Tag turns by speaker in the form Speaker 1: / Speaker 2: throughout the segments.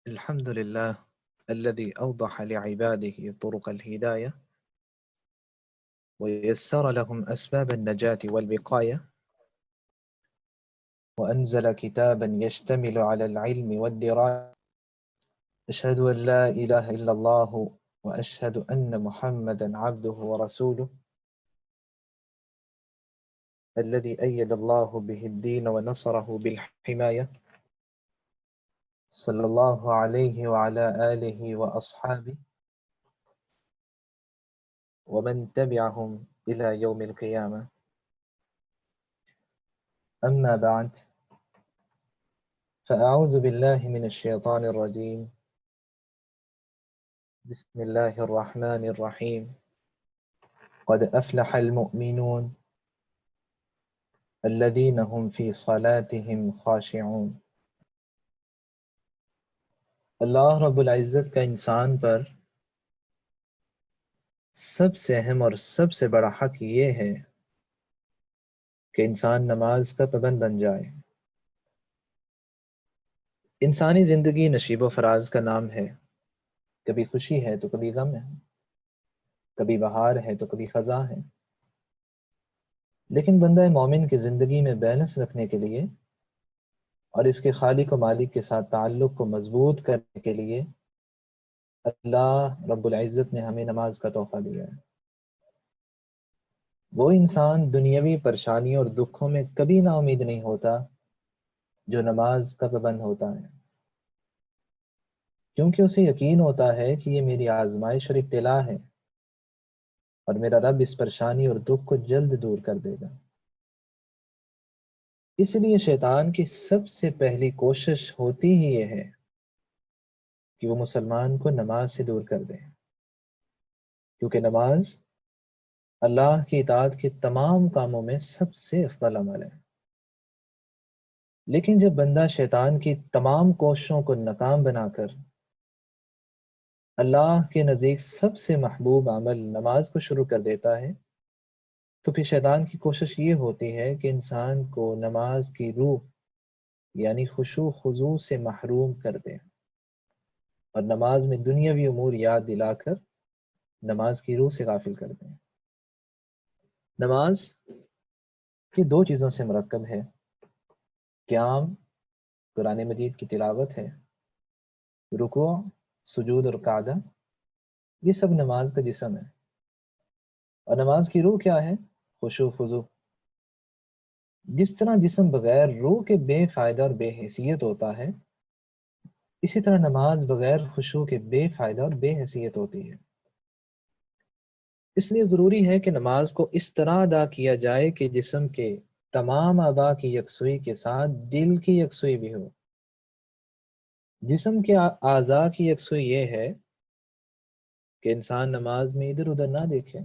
Speaker 1: الحمد لله الذي أوضح لعباده طرق الهداية ويسر لهم أسباب النجاة والبقاية، وأنزل كتابا يشتمل على العلم والدراية. أشهد أن لا إله إلا الله وأشهد أن محمدا عبده ورسوله الذي أيد الله به الدين ونصره بالحماية، صلى الله عليه وعلى آله وأصحابه ومن تبعهم إلى يوم القيامة. أما بعد، فأعوذ بالله من الشيطان الرجيم. بسم الله الرحمن الرحيم. قد أفلح المؤمنون الذين هم في صلاتهم خاشعون. اللہ رب العزت کا انسان پر سب سے اہم اور سب سے بڑا حق یہ ہے کہ انسان نماز کا پابند بن جائے۔ انسانی زندگی نشیب و فراز کا نام ہے، کبھی خوشی ہے تو کبھی غم ہے، کبھی بہار ہے تو کبھی خزاں ہے، لیکن بندہ مومن کی زندگی میں بیلنس رکھنے کے لیے اور اس کے خالق و مالک کے ساتھ تعلق کو مضبوط کرنے کے لیے اللہ رب العزت نے ہمیں نماز کا تحفہ دیا ہے۔ وہ انسان دنیاوی پریشانیوں اور دکھوں میں کبھی نا امید نہیں ہوتا جو نماز کا پابند ہوتا ہے، کیونکہ اسے یقین ہوتا ہے کہ یہ میری آزمائش اور ابتلا ہے اور میرا رب اس پریشانی اور دکھ کو جلد دور کر دے گا۔ اس لیے شیطان کی سب سے پہلی کوشش ہوتی ہی یہ ہے کہ وہ مسلمان کو نماز سے دور کر دے، کیونکہ نماز اللہ کی اطاعت کے تمام کاموں میں سب سے افضل عمل ہے۔ لیکن جب بندہ شیطان کی تمام کوششوں کو ناکام بنا کر اللہ کے نزدیک سب سے محبوب عمل نماز کو شروع کر دیتا ہے، تو پھر شیطان کی کوشش یہ ہوتی ہے کہ انسان کو نماز کی روح یعنی خشوع خضوع سے محروم کر دے اور نماز میں دنیاوی امور یاد دلا کر نماز کی روح سے غافل کر دیں۔ نماز یہ دو چیزوں سے مرکب ہے، قیام قرآن مجید کی تلاوت ہے، رکوع سجود اور قعدہ، یہ سب نماز کا جسم ہے۔ اور نماز کی روح کیا ہے؟ خشوع خضوع۔ جس طرح جسم بغیر روح کے بے فائدہ اور بے حیثیت ہوتا ہے، اسی طرح نماز بغیر خشوع کے بے فائدہ اور بے حیثیت ہوتی ہے۔ اس لیے ضروری ہے کہ نماز کو اس طرح ادا کیا جائے کہ جسم کے تمام اعضاء کی یکسوئی کے ساتھ دل کی یکسوئی بھی ہو۔ جسم کے اعضاء کی یکسوئی یہ ہے کہ انسان نماز میں ادھر ادھر نہ دیکھے،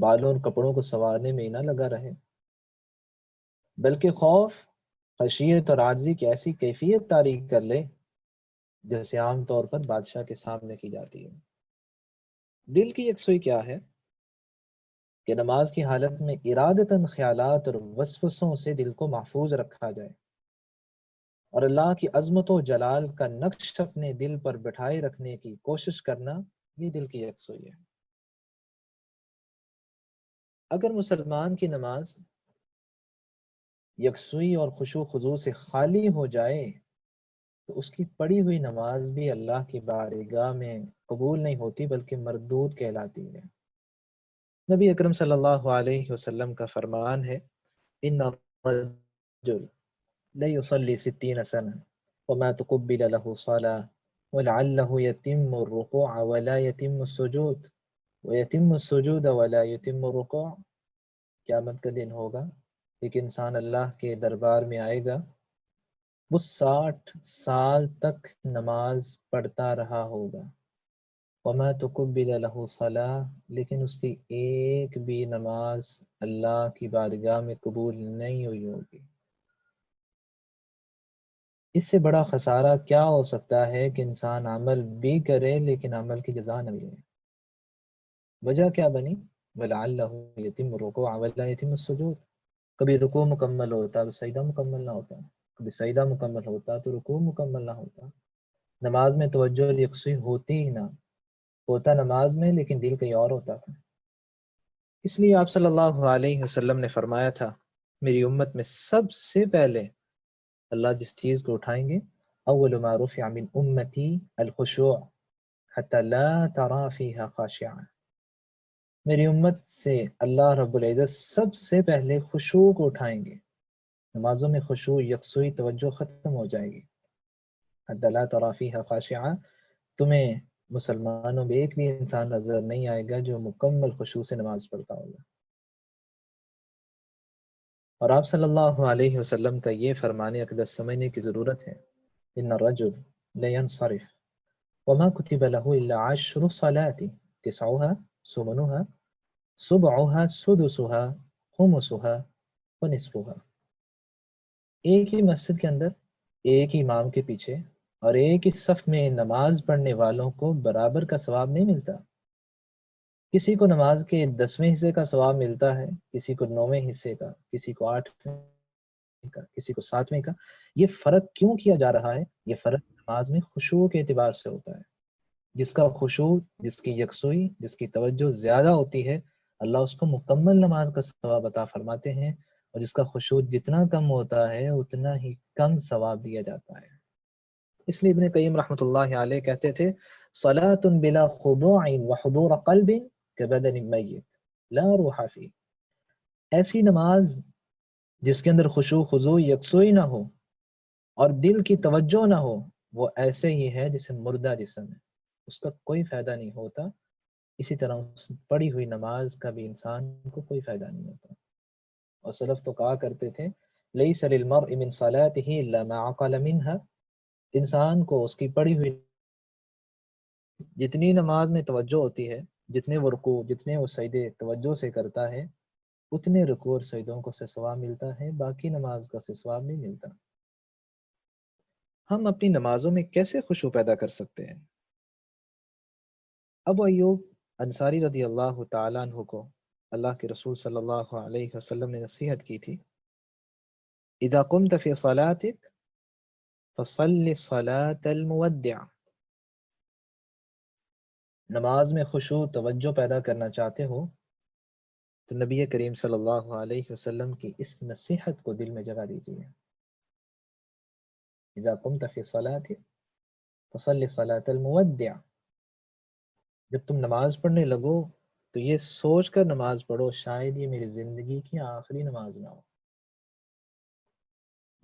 Speaker 1: بالوں اور کپڑوں کو سنوارنے میں نہ لگا رہے، بلکہ خوف، خشیت اور عاجزی کی ایسی کیفیت طاری کر لے جیسے عام طور پر بادشاہ کے سامنے کی جاتی ہے۔ دل کی یکسوئی کیا ہے؟ کہ نماز کی حالت میں ارادتاً خیالات اور وسوسوں سے دل کو محفوظ رکھا جائے اور اللہ کی عظمت و جلال کا نقش اپنے دل پر بٹھائے رکھنے کی کوشش کرنا، یہ دل کی یکسوئی ہے۔ اگر مسلمان کی نماز یکسوئی اور خشوع خضوع سے خالی ہو جائے تو اس کی پڑھی ہوئی نماز بھی اللہ کی بارگاہ میں قبول نہیں ہوتی بلکہ مردود کہلاتی ہے۔ نبی اکرم صلی اللہ علیہ وسلم کا فرمان ہے، ان الرجل ليصلي 60 سنة وما تقبل له صلاة ولعله يتم الركوع ولا يتم السجود ويتم السجود ولا يتم الركوع۔ قیامت کا دن ہوگا، ایک انسان اللہ کے دربار میں آئے گا، وہ 60 سال تک نماز پڑھتا رہا ہوگا، وما تقبل له صلاة، لیکن اس کی ایک بھی نماز اللہ کی بارگاہ میں قبول نہیں ہوئی ہوگی۔ اس سے بڑا خسارہ کیا ہو سکتا ہے کہ انسان عمل بھی کرے لیکن عمل کی جزا نہ ملے۔ وجہ کیا بنی؟ وَلَعَلَّهُ يَتِمُّ الرُّكُوعَ وَلَا يَتِمُّ السُّجُودُ، کبھی رکوع مکمل ہوتا تو سجدہ مکمل نہ ہوتا، کبھی سجدہ مکمل ہوتا تو رکوع مکمل نہ ہوتا۔ نماز میں توجہ اور یکسوئی ہوتی ہی نہ، ہوتا نماز میں لیکن دل کہیں اور ہوتا تھا۔ اس لیے آپ صلی اللہ علیہ وسلم نے فرمایا تھا، میری امت میں سب سے پہلے اللہ جس چیز کو اٹھائیں گے، اول ما رفع من امتی الخشوع حتی لا ترا فیہا خاشعا، میری امت سے اللہ رب العزت سب سے پہلے خشوع کو اٹھائیں گے، نمازوں میں خشوع، یکسوئی، توجہ ختم ہو جائے گی۔ حتی لا ترا فیہا خاشعا، تمہیں مسلمانوں میں ایک بھی انسان نظر نہیں آئے گا جو مکمل خشوع سے نماز پڑھتا ہوگا۔ اور آپ صلی اللہ علیہ وسلم کا یہ فرمان اقدس سمجھنے کی ضرورت ہے، ان الرجل لینصرف وما كتب له الا 10 صلات 9 ثمنها 7 سدسها خمسها ونصفها، ایک ہی مسجد کے اندر ایک ہی امام کے پیچھے اور ایک ہی صف میں نماز پڑھنے والوں کو برابر کا ثواب نہیں ملتا۔ کسی کو نماز کے 10ویں حصے کا ثواب ملتا ہے، کسی کو 9ویں حصے کا، کسی کو 8ویں کا، کسی کو 7ویں کا۔ یہ فرق کیوں کیا جا رہا ہے؟ یہ فرق نماز میں خشوع کے اعتبار سے ہوتا ہے۔ جس کا خشوع، جس کی یکسوئی، جس کی توجہ زیادہ ہوتی ہے، اللہ اس کو مکمل نماز کا ثواب عطا فرماتے ہیں، اور جس کا خشوع جتنا کم ہوتا ہے اتنا ہی کم ثواب دیا جاتا ہے۔ اس لیے ابن قیم رحمۃ اللہ علیہ کہتے تھے، صلاۃ بلا خضوع وحضور قلب کبدن میت لا روح فی، ایسی نماز جس کے اندر خشوع، خضوع، یکسوئی نہ ہو اور دل کی توجہ نہ ہو، وہ ایسے ہی ہے جیسے مردہ جسم ہے، اس کا کوئی فائدہ نہیں ہوتا۔ اسی طرح اس پڑھی ہوئی نماز کا بھی انسان کو کوئی فائدہ نہیں ہوتا۔ اور سلف تو کہا کرتے تھے، لیس للمرء من صلاته الا ما عقل منها، انسان کو اس کی پڑھی ہوئی جتنی نماز میں توجہ ہوتی ہے، جتنے وہ رکوع، جتنے وہ سجدے توجہ سے کرتا ہے، اتنے رکوع اور سجدوں کو سے ثواب ملتا ہے، باقی نماز کا سے ثواب نہیں ملتا۔ ہم اپنی نمازوں میں کیسے خشوع پیدا کر سکتے ہیں؟ ابو ایوب انصاری رضی اللہ تعالیٰ عنہ کو اللہ کے رسول صلی اللہ علیہ وسلم نے نصیحت کی تھی، اذا قمت فی صلاتک فصل صلاة المودع، نماز میں خشوع، توجہ پیدا کرنا چاہتے ہو تو نبی کریم صلی اللہ علیہ وسلم کی اس نصیحت کو دل میں جگہ دیجیے، اذا قمت فی صلاتک فصل صلاة المودع، جب تم نماز پڑھنے لگو تو یہ سوچ کر نماز پڑھو شاید یہ میری زندگی کی آخری نماز نہ ہو۔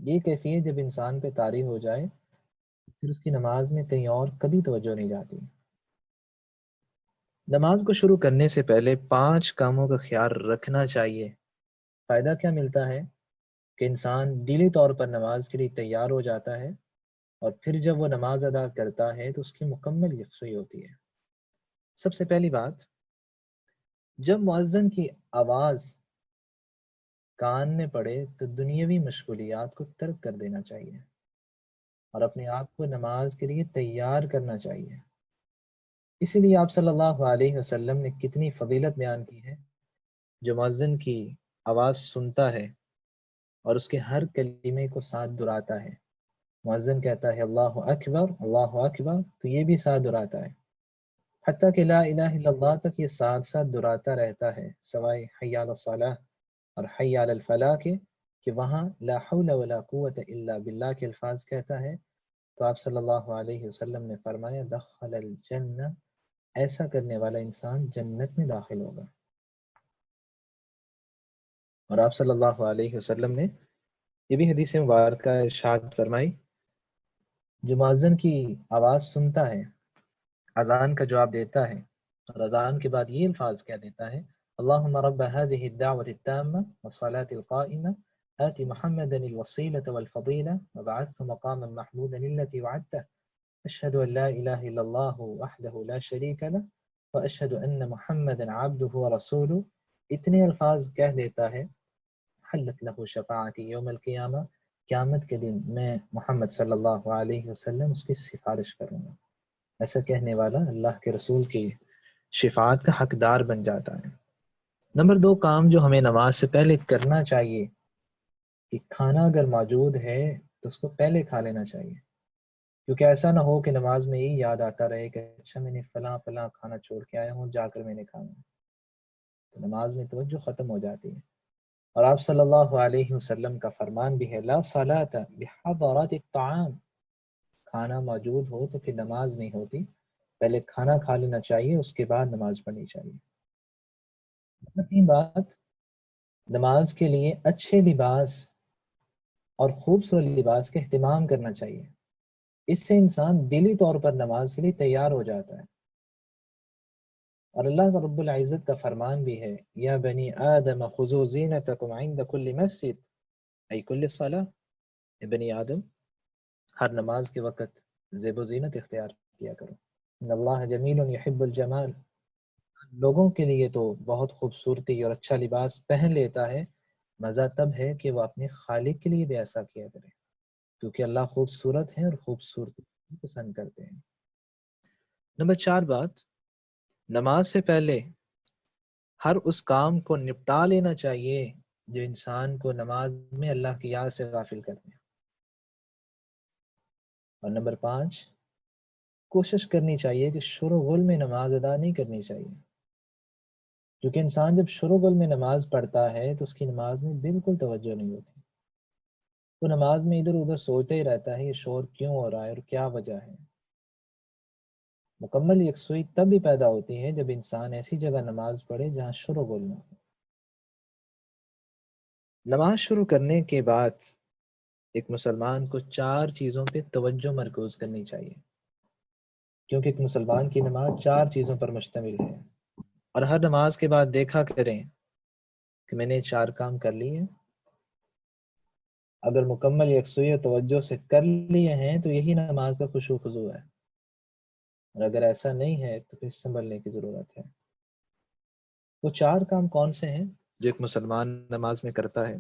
Speaker 1: یہ کیفیت جب انسان پہ طاری ہو جائے پھر اس کی نماز میں کہیں اور کبھی توجہ نہیں جاتی۔ نماز کو شروع کرنے سے پہلے 5 کاموں کا خیال رکھنا چاہیے۔ فائدہ کیا ملتا ہے کہ انسان دلی طور پر نماز کے لیے تیار ہو جاتا ہے، اور پھر جب وہ نماز ادا کرتا ہے تو اس کی مکمل یکسوئی ہوتی ہے۔ سب سے پہلی بات، جب مؤذن کی آواز کان میں پڑے تو دنیاوی مشغولیات کو ترک کر دینا چاہیے اور اپنے آپ کو نماز کے لیے تیار کرنا چاہیے۔ اسی لیے آپ صلی اللہ علیہ وسلم نے کتنی فضیلت بیان کی ہے، جو مؤذن کی آواز سنتا ہے اور اس کے ہر کلمے کو ساتھ دہراتا ہے، مؤذن کہتا ہے اللہ اکبر تو یہ بھی ساتھ دہراتا ہے، حتیٰ کہ لا الہ الا اللہ تک یہ ساتھ ساتھ دہراتا رہتا ہے، سوائے حی علی الصلاۃ اور حی علی الفلاح کے، کہ وہاں لا حول ولا قوت الا باللہ کے الفاظ کہتا ہے۔ تو آپ صلی اللہ علیہ وسلم نے فرمایا، دخل الجنہ، ایسا کرنے والا انسان جنت میں داخل ہوگا۔ اور آپ صلی اللہ علیہ وسلم نے یہ بھی حدیث مبارکہ ارشاد فرمائی، جو مؤذن کی آواز سنتا ہے، اذان کا جواب دیتا ہے اور اذان کے بعد یہ الفاظ کہہ دیتا ہے، اللہم رب هذه الدعوة التامة والصلاة القائمة آت محمدا الوسيلة والفضيلة وبعثه مقاما محمودا التي وعدته أشهد أن لا إله إلا الله وحده لا شريك له وأشهد أن محمدا عبده ورسوله، اتنے الفاظ کہہ دیتا ہے، حلت له شفاعتی یوم القیامہ، قیامت کے دن میں محمد صلی اللہ علیہ وسلم اس کی سفارش کروں گا۔ ایسا کہنے والا اللہ کے رسول کی شفاعت کا حقدار بن جاتا ہے۔ نمبر 2 کام جو ہمیں نماز سے پہلے کرنا چاہیے، کہ کھانا اگر موجود ہے تو اس کو پہلے کھا لینا چاہیے۔ کیونکہ ایسا نہ ہو کہ نماز میں یہی یاد آتا رہے کہ اچھا میں نے فلاں فلاں کھانا چھوڑ کے آیا ہوں، جا کر میں نے کھانا، تو نماز میں توجہ ختم ہو جاتی ہے۔ اور آپ صلی اللہ علیہ وسلم کا فرمان بھی ہے لا صلاۃ بحضرات الطعام، کھانا موجود ہو تو پھر نماز نہیں ہوتی، پہلے کھانا کھا لینا چاہیے، اس کے بعد نماز پڑھنی چاہیے۔ تین بات، نماز کے لیے اچھے لباس اور خوبصورت لباس کا اہتمام کرنا چاہیے، اس سے انسان دلی طور پر نماز کے لیے تیار ہو جاتا ہے۔ اور اللہ رب العزت کا فرمان بھی ہے یا بنی آدم خذوا زینتکم عند کل مسجد ای کل صلاۃ، اے بنی آدم ہر نماز کے وقت زیب و زینت اختیار کیا کرو، ان اللہ جمیل یحب الجمال، لوگوں کے لیے تو بہت خوبصورتی اور اچھا لباس پہن لیتا ہے، مزہ تب ہے کہ وہ اپنے خالق کے لیے بھی ایسا کیا کرے، کیونکہ اللہ خوبصورت ہے اور خوبصورتی پسند کرتے ہیں۔ نمبر 4 بات، نماز سے پہلے ہر اس کام کو نپٹا لینا چاہیے جو انسان کو نماز میں اللہ کی یاد سے غافل کرتے ہیں۔ اور نمبر 5، کوشش کرنی چاہیے کہ شور و غل میں نماز ادا نہیں کرنی چاہیے، کیونکہ انسان جب شور و غل میں نماز پڑھتا ہے تو اس کی نماز میں بالکل توجہ نہیں ہوتی، وہ نماز میں ادھر ادھر سوچتا ہی رہتا ہے یہ شور کیوں ہو رہا ہے اور کیا وجہ ہے۔ مکمل یکسوئی تب بھی پیدا ہوتی ہے جب انسان ایسی جگہ نماز پڑھے جہاں شور و غل نہ ہو۔ نماز شروع کرنے کے بعد ایک مسلمان کو 4 چیزوں پہ توجہ مرکوز کرنی چاہیے، کیونکہ ایک مسلمان کی نماز 4 چیزوں پر مشتمل ہے، اور ہر نماز کے بعد دیکھا کریں کہ میں نے 4 کام کر لیے، اگر مکمل یکسوئی توجہ سے کر لیے ہیں تو یہی نماز کا خشوع و خضوع ہے، اور اگر ایسا نہیں ہے تو پھر سنبھلنے کی ضرورت ہے۔ وہ 4 کام کون سے ہیں جو ایک مسلمان نماز میں کرتا ہے؟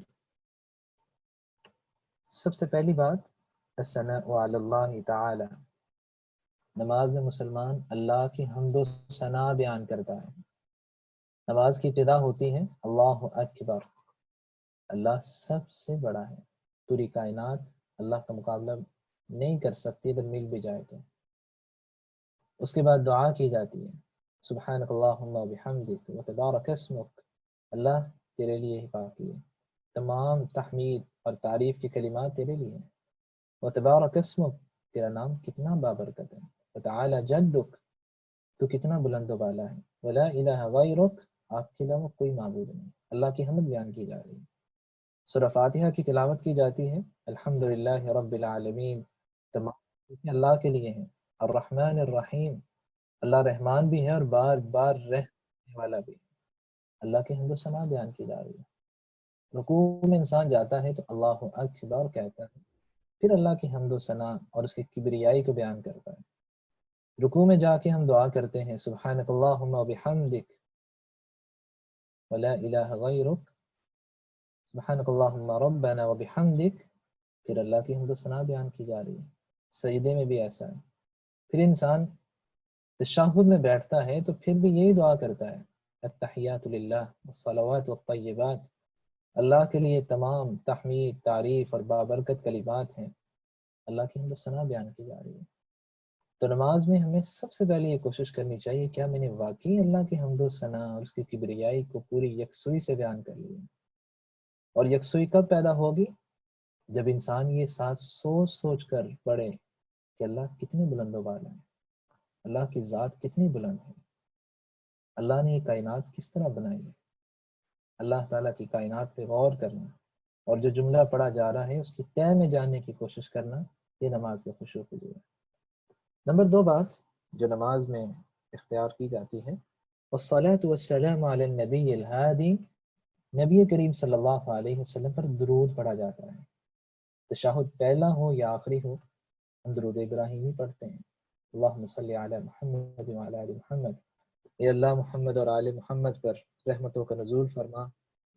Speaker 1: سب سے پہلی بات الثناء علی اللہ تعالی، نماز میں مسلمان اللہ کی حمد و ثنا بیان کرتا ہے۔ نماز کی ابتدا ہوتی ہے اللہ اکبر، اللہ سب سے بڑا ہے، پوری کائنات اللہ کا مقابلہ نہیں کر سکتی اگر مل بھی جائے تو۔ اس کے بعد دعا کی جاتی ہے سبحانک اللہم و بحمدک و تبارک اسمک، اللہ تیرے لیے ہی پاکی ہے، تمام تحمید اور تعریف کے کلمات تیرے لیے ہیں، و تبارک اسمک، تیرا نام کتنا بابرکت ہے، و تعالی جدک، تو کتنا بلند و بالا ہے، ولا الہ غیرک، آپ کے علاوہ کوئی معبود نہیں، اللہ کی حمد بیان کی جا رہی ہے۔ سورہ فاتحہ کی تلاوت کی جاتی ہے الحمدللہ رب العالمین، تمام اللہ کے لیے ہیں، الرحمن الرحیم، اللہ رحمان بھی ہے اور بار بار رہنے والا بھی ہے، اللہ کی حمد و ثنا بیان کی جا رہی ہے۔ رکوع میں انسان جاتا ہے تو اللہ اکبر کہتا ہے، پھر اللہ کی حمد و ثنا اور اس کی کبریائی کو بیان کرتا ہے۔ رکوع میں جا کے ہم دعا کرتے ہیں سبحانک اللہم و بحمدک ولا الہ غیرک، سبحانک اللہم ربنا و بحمدک، پھر اللہ کی حمد و ثنا بیان کی جا رہی ہے۔ سجدے میں بھی ایسا ہے، پھر انسان تشہد میں بیٹھتا ہے تو پھر بھی یہی دعا کرتا ہے التحیات للہ والصلوات والطیبات، اللہ کے لیے تمام تحمید تعریف اور بابرکت کلمات ہیں، اللہ کی حمد و ثنا بیان کی جا رہی ہے۔ تو نماز میں ہمیں سب سے پہلے یہ کوشش کرنی چاہیے کیا میں نے واقعی اللہ کی حمد و ثنا اور اس کی کبریائی کو پوری یکسوئی سے بیان کر لیا؟ اور یکسوئی کب پیدا ہوگی؟ جب انسان یہ ساتھ سوچ سوچ کر پڑھے کہ اللہ کتنے بلند و بالا ہے، اللہ کی ذات کتنی بلند ہے، اللہ نے یہ کائنات کس طرح بنائی ہے، اللہ تعالیٰ کی کائنات پہ غور کرنا، اور جو جملہ پڑھا جا رہا ہے اس کی تہ میں جاننے کی کوشش کرنا، یہ نماز کے خشوع و خضوع ہے۔ نمبر 2 بات جو نماز میں اختیار کی جاتی ہے والصلاة والسلام علی النبی الہادی، نبی کریم صلی اللہ علیہ وسلم پر درود پڑھا جاتا ہے، تشہد پہلا ہو یا آخری ہو ہم درود ابراہیمی پڑھتے ہیں، اللہم صلی علی محمد وعلی آل محمد، اے اللہ محمد اور آل محمد پر رحمتوں کا نزول فرما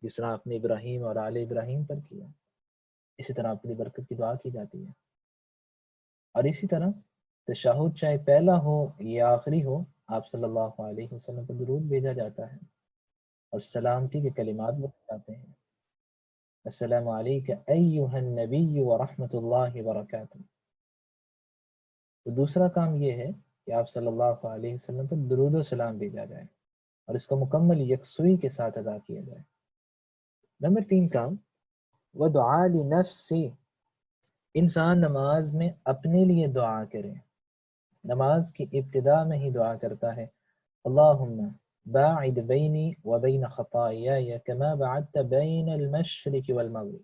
Speaker 1: جس طرح اپنے ابراہیم اور آل ابراہیم پر کیا، اسی طرح اپنی برکت کی دعا کی جاتی ہے۔ اور اسی طرح تشہد چاہے پہلا ہو یا آخری ہو آپ صلی اللہ علیہ وسلم پر درود بھیجا جاتا ہے اور سلامتی کے کلمات بولے جاتے ہیں، السلام علیک ایہا النبی ورحمۃ اللہ وبرکاتہ، تو دوسرا کام یہ ہے کہ آپ صلی اللہ علیہ وسلم پر درود و سلام بھیجا جائے اور اس کو مکمل یکسوئی کے ساتھ ادا کیا جائے۔ نمبر 3 کام، وَدُعَا لِنَفْسِ، انسان نماز میں اپنے لیے دعا کرے۔ نماز کی ابتدا میں ہی دعا کرتا ہے، اللہم باعد بینی و بین خطایای کما بعدت بین المشرق والمغرب،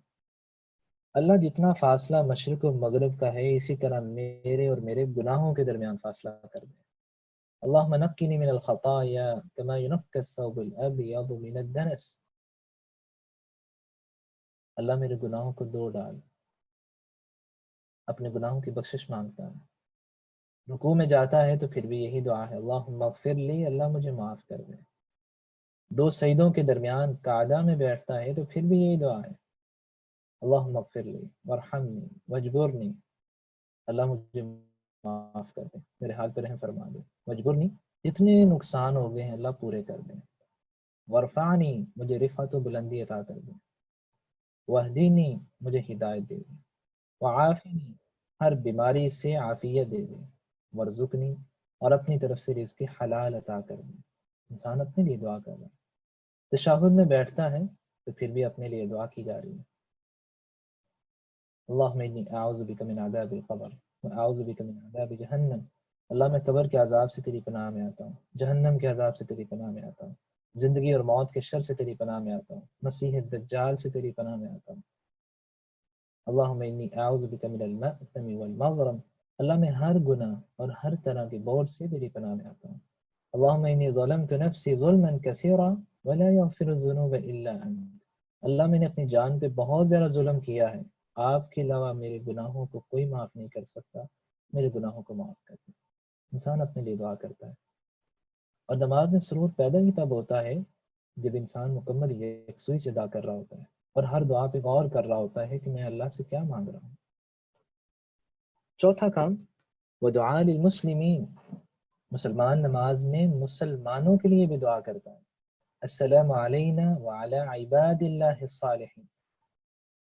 Speaker 1: اللہ جتنا فاصلہ مشرق و مغرب کا ہے اسی طرح میرے اور میرے گناہوں کے درمیان فاصلہ کر دے۔ اللہم نقنی من الخطایا کما ینقی الثوب الابیض من الدنس، اللہ میرے گناہوں کو دھو ڈال۔ اپنے گناہوں کی بخشش مانگتا ہے۔ رکوع میں جاتا ہے تو پھر بھی یہی دعا ہے، اللہم اغفر لی، اللہ مجھے معاف کر دے۔ 2 سجدوں کے درمیان قعدہ میں بیٹھتا ہے تو پھر بھی یہی دعا ہے، اللہم اغفر لی وارحمنی واجبرنی، اللہ مجھے معاف کر دے، میرے حال پر رحم فرما دے، واجبرنی، جتنے نقصان ہو گئے ہیں اللہ پورے کر دیں، وارفعنی، مجھے رفعت و بلندی عطا کر دے، واہدینی، مجھے ہدایت دے دے، وعافنی، ہر بیماری سے عافیت دے دے، ورزقنی، اور اپنی طرف سے رزق حلال عطا کر دے۔ انسان اپنے لیے دعا کر رہا ہے۔ تشہد میں بیٹھتا ہے تو پھر بھی اپنے لیے دعا کی جا رہی ہے، اللہم انی اعوذ بک من عذاب القبر واعوذ بک من عذاب جہنم، اللہ میں قبر کے عذاب سے تیری پناہ میں آتا ہوں، جہنم کے عذاب سے تیری پناہ میں آتا ہوں، زندگی اور موت کے شر سے تیری پناہ میں آتا ہوں، مسیح الدجال سے تیری پناہ میں آتا ہوں، اللہم انی اعوذ بک من المأثم والمغرم، اللہ میں ہر گناہ اور ہر طرح کے بوجھ سے تیری پناہ میں آتا ہوں، اللہم انی ظلمت نفسی ظلما کثیرا ولا یغفر الذنوب الا انت، اللہ میں نے اپنی جان پہ بہت زیادہ ظلم کیا ہے، آپ کے علاوہ میرے گناہوں کو کوئی معاف نہیں کر سکتا، میرے گناہوں کو معاف کر دیں۔ انسان اپنے لیے دعا کرتا ہے، اور نماز میں سرور پیدا ہی تب ہوتا ہے جب انسان مکمل یکسوئی سے ادا کر رہا ہوتا ہے اور ہر دعا پہ غور کر رہا ہوتا ہے کہ میں اللہ سے کیا مانگ رہا ہوں۔ چوتھا کام، ودعاء للمسلمین، مسلمان نماز میں مسلمانوں کے لیے بھی دعا کرتا ہے، السلام علینا وعلی عباد اللہ الصالحین،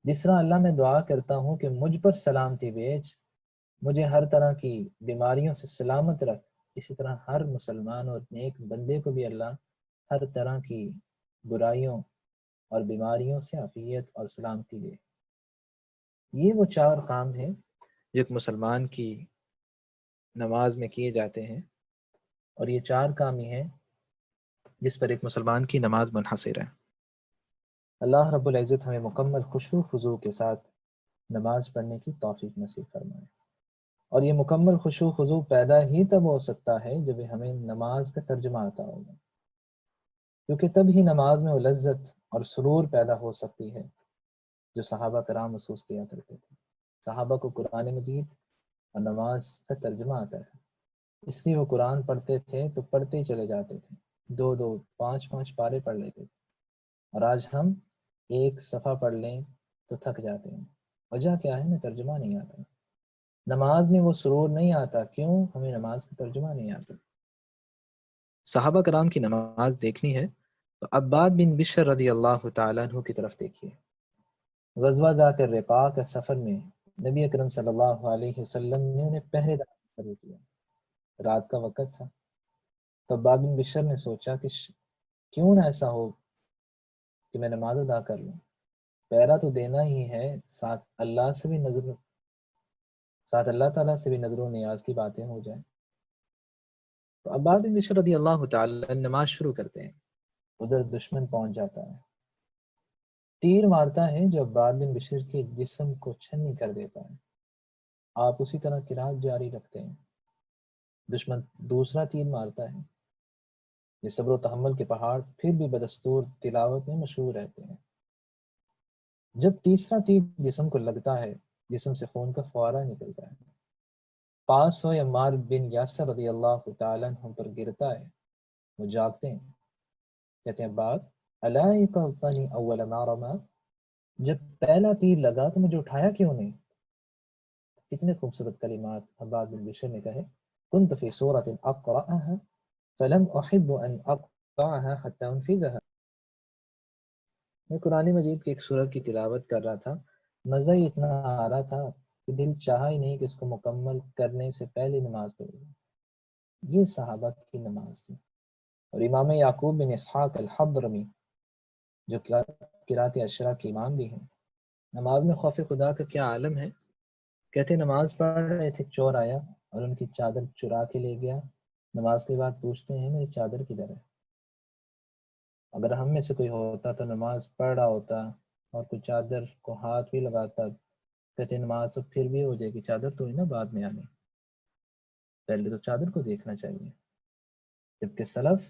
Speaker 1: جس طرح اللہ میں دعا کرتا ہوں کہ مجھ پر سلامتی بھیج، مجھے ہر طرح کی بیماریوں سے سلامت رکھ، اسی طرح ہر مسلمان اور نیک بندے کو بھی اللہ ہر طرح کی برائیوں اور بیماریوں سے عافیت اور سلامتی دے۔ یہ وہ 4 کام ہیں جو ایک مسلمان کی نماز میں کیے جاتے ہیں، اور یہ 4 کام ہی ہیں جس پر ایک مسلمان کی نماز منحصر ہے۔ اللہ رب العزت ہمیں مکمل خشوع و خضوع کے ساتھ نماز پڑھنے کی توفیق نصیب فرمائے، اور یہ مکمل خشوع و خضوع پیدا ہی تب ہو سکتا ہے جب ہمیں نماز کا ترجمہ آتا ہوگا، کیونکہ تب ہی نماز میں وہ لذت اور سرور پیدا ہو سکتی ہے جو صحابہ کرام محسوس کیا کرتے تھے۔ صحابہ کو قرآن مجید اور نماز کا ترجمہ آتا ہے، اس لیے وہ قرآن پڑھتے تھے تو پڑھتے ہی چلے جاتے تھے، 2 5 پارے پڑھ لیتے تھے، اور آج ہم ایک صفحہ پڑھ لیں تو تھک جاتے ہیں۔ وجہ کیا ہے؟ ہمیں ترجمہ نہیں آتا، نماز میں وہ سرور نہیں آتا، کیوں؟ ہمیں نماز کا ترجمہ نہیں آتا۔ صحابہ کرام کی نماز دیکھنی ہے تو عباد بن بشر رضی اللہ تعالیٰ عنہ کی طرف دیکھیے۔ غزوہ ذات الرقاع کا سفر میں نبی اکرم صلی اللہ علیہ وسلم نے انہیں پہرے دار مقرر کیا، رات کا وقت تھا، تو عباد بن بشر نے سوچا کہ کیوں نہ ایسا ہو کہ میں نماز ادا کر لوں، پہرا تو دینا ہی ہے، ساتھ اللہ تعالیٰ سے بھی نظر و نیاز کی باتیں ہو جائیں۔ تو عباد بن بشر رضی اللہ تعالیٰ نماز شروع کرتے ہیں، ادھر دشمن پہنچ جاتا ہے، تیر مارتا ہے جو عباد بن بشر کے جسم کو چھنی کر دیتا ہے، آپ اسی طرح قرات جاری رکھتے ہیں، دشمن دوسرا تیر مارتا ہے، یہ صبر و تحمل کے پہاڑ پھر بھی بدستور تلاوت میں مشہور رہتے ہیں، جب تیسرا تیر جسم کو لگتا ہے جسم سے خون کا فوارہ نکلتا ہے، پاس ہو عمار بن یاسر رضی اللہ تعالیٰ عنہ پر گرتا ہے، وہ جاگتے ہیں، کہتے ہیں عباد الا یقظتنی اول ما رماک، جب پہلا تیر لگا تو مجھے اٹھایا کیوں نہیں؟ کتنے خوبصورت کلمات عباد بن بشر نے کہے، كنت في سورة أقرأها فلم أحب أن أقطعها حتى أنفذها، میں قرآن مجید کی ایک سورت کی تلاوت کر رہا تھا، مزہ ہی اتنا آ رہا تھا کہ دل چاہا ہی نہیں کہ اس کو مکمل کرنے سے پہلے نماز پڑھے. یہ صحابہ کی نماز تھی. اور امام یعقوب بن اسحاق الحضرمی جو قرات اشرا کے امام بھی ہیں، نماز میں خوف خدا کا کیا عالم ہے. کہتے نماز پڑھ رہے تھے، چور آیا اور ان کی چادر چرا کے لے گیا. نماز کے بعد پوچھتے ہیں میری چادر کدھر ہے. اگر ہم میں سے کوئی ہوتا تو نماز پڑھ رہا ہوتا اور کوئی چادر کو ہاتھ بھی لگاتا، کہتے نماز تو پھر بھی ہو جائے گی، چادر تو ہی نا بعد میں آنے، پہلے تو چادر کو دیکھنا چاہیے. جبکہ سلف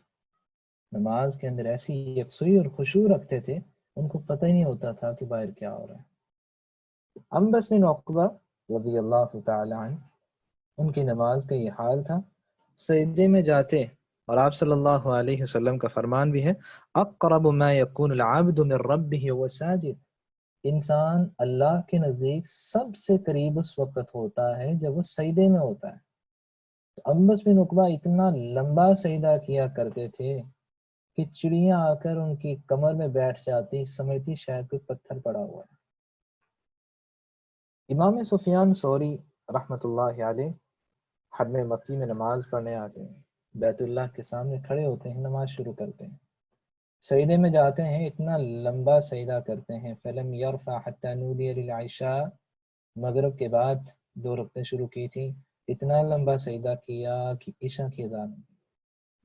Speaker 1: نماز کے اندر ایسی یکسوئی اور خشوع رکھتے تھے، ان کو پتہ ہی نہیں ہوتا تھا کہ باہر کیا ہو رہا ہے. انبس بن عقبہ رضی اللہ تعالی عنہ، ان کی نماز کا یہ حال تھا. سجدے میں جاتے، اور آپ صلی اللہ علیہ وسلم کا فرمان بھی ہے اقرب ما یکون العبد من ربہ وهو ساجد، انسان اللہ کے نزدیک سب سے قریب اس وقت ہوتا ہے جب وہ سجدے میں ہوتا ہے. انبس بن عقبہ اتنا لمبا سجدہ کیا کرتے تھے کہ چڑیاں آ کر ان کی کمر میں بیٹھ جاتی، سمجھتی شاید کوئی پتھر پڑا ہوا ہے. امام سفیان ثوری رحمۃ اللہ علیہ حرم مکی میں نماز پڑھنے آتے ہیں، بیت اللہ کے سامنے کھڑے ہوتے ہیں، نماز شروع کرتے ہیں. سجدے میں جاتے ہیں، اتنا لمبا سجدہ کرتے ہیں. فلم یرفع حتی نودی للعشاء، مغرب کے بعد 2 رکعتیں شروع کی تھی، اتنا لمبا سجدہ کیا کہ عشاء کی اذان.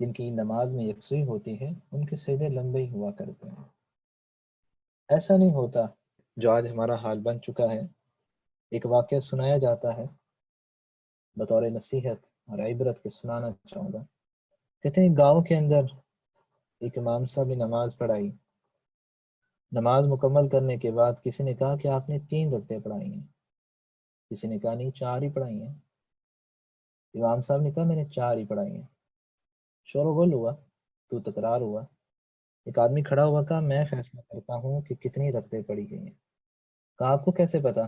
Speaker 1: جن کی نماز میں یکسوئی ہوتی ہے ان کے سجدے لمبے ہی ہوا کرتے ہیں. ایسا نہیں ہوتا جو آج ہمارا حال بن چکا ہے. ایک واقعہ سنایا جاتا ہے بطور نصیحت اور عبرت کے سنانا چاہوں گا. کہتے ہیں گاؤں کے اندر ایک امام صاحب نے نماز پڑھائی. نماز مکمل کرنے کے بعد کسی نے کہا کہ آپ نے 3 رکعتیں پڑھائی ہیں، کسی نے کہا نہیں 4 ہی پڑھائی ہیں. امام صاحب نے کہا میں نے 4 ہی پڑھائی ہیں. شور و غل ہوا، تو تکرار ہوا. ایک آدمی کھڑا ہوا، کہا میں فیصلہ کرتا ہوں کہ کتنی رکعتیں پڑھی گئی ہیں. کہا آپ کو کیسے پتا؟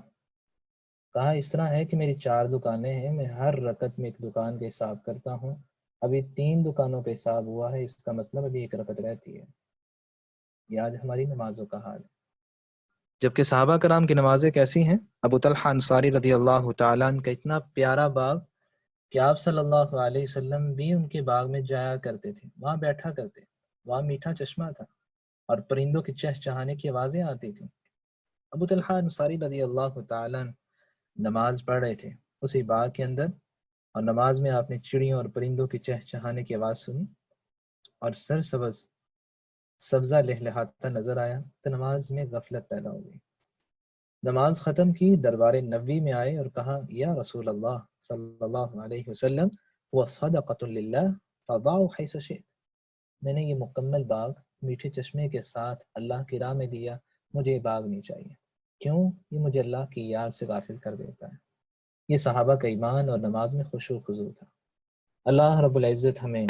Speaker 1: کہا اس طرح ہے کہ میری 4 دکانیں ہیں، میں ہر رکعت میں ایک دکان کا حساب کرتا ہوں. ابھی 3 دکانوں کا حساب ہوا ہے، اس کا مطلب ابھی 1 رکعت رہتی ہے. یہ آج ہماری نمازوں کا حال ہے. جبکہ صحابہ کرام کی نمازیں کیسی ہیں؟ ابو طلحہ انصاری رضی اللہ تعالیٰ عنہ کا اتنا پیارا باغ کہ آپ صلی اللہ علیہ وسلم بھی ان کے باغ میں جایا کرتے تھے، وہاں بیٹھا کرتے. وہاں میٹھا چشمہ تھا اور پرندوں کی چہچہانے کی آوازیں آتی تھیں. ابو طلحہ انصاری رضی اللہ تعالیٰ عنہ نماز پڑھ رہے تھے اسی باغ کے اندر، اور نماز میں آپ نے چڑیوں اور پرندوں کی چہچہانے کی آواز سنی اور سرسبز سبزہ لہلہاتا نظر آیا تو نماز میں غفلت پیدا ہو گئی. نماز ختم کی، دربار نبوی میں آئے اور کہا یا رسول اللہ صلی اللہ علیہ وسلم وصدقۃ للہ فضعوا حیث شئت، میں نے یہ مکمل باغ میٹھے چشمے کے ساتھ اللہ کی راہ میں دیا، مجھے یہ باغ نہیں چاہیے. کیوں؟ یہ مجھے اللہ کی یاد سے غافل کر دیتا ہے. یہ صحابہ کا ایمان اور نماز میں خشوع و خضوع تھا. اللہ رب العزت ہمیں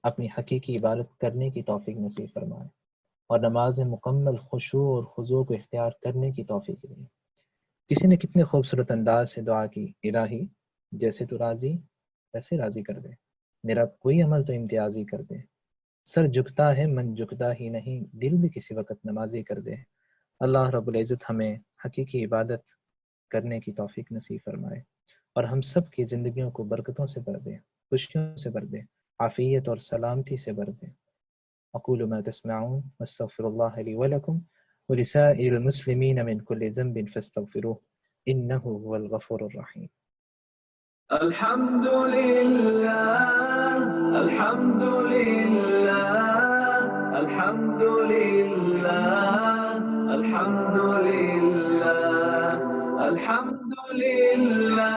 Speaker 1: اپنی حقیقی عبادت کرنے کی توفیق نصیب فرمائے اور نماز میں مکمل خشوع اور خضوع کو اختیار کرنے کی توفیق دے. کسی نے کتنے خوبصورت انداز سے دعا کی، الہی جیسے تو راضی ویسے راضی کر دے، میرا کوئی عمل تو امتیازی کر دے. سر جھکتا ہے من جھکتا ہی نہیں، دل بھی کسی وقت نمازی کر دے. اللہ رب العزت ہمیں حقیقی عبادت کرنے کی توفیق نصیب فرمائے اور ہم سب کی زندگیوں کو برکتوں سے بھر دے، خوشیوں سے بھر دے، عافیت اور سلامتی سے بھر دے. اقول ما تسمعون واستغفر الله لي ولكم ولسائر المسلمين من كل ذنب فاستغفروه انه هو الغفور الرحيم. الحمد لله الحمد لله الحمد لله الحمد لله الحمد لله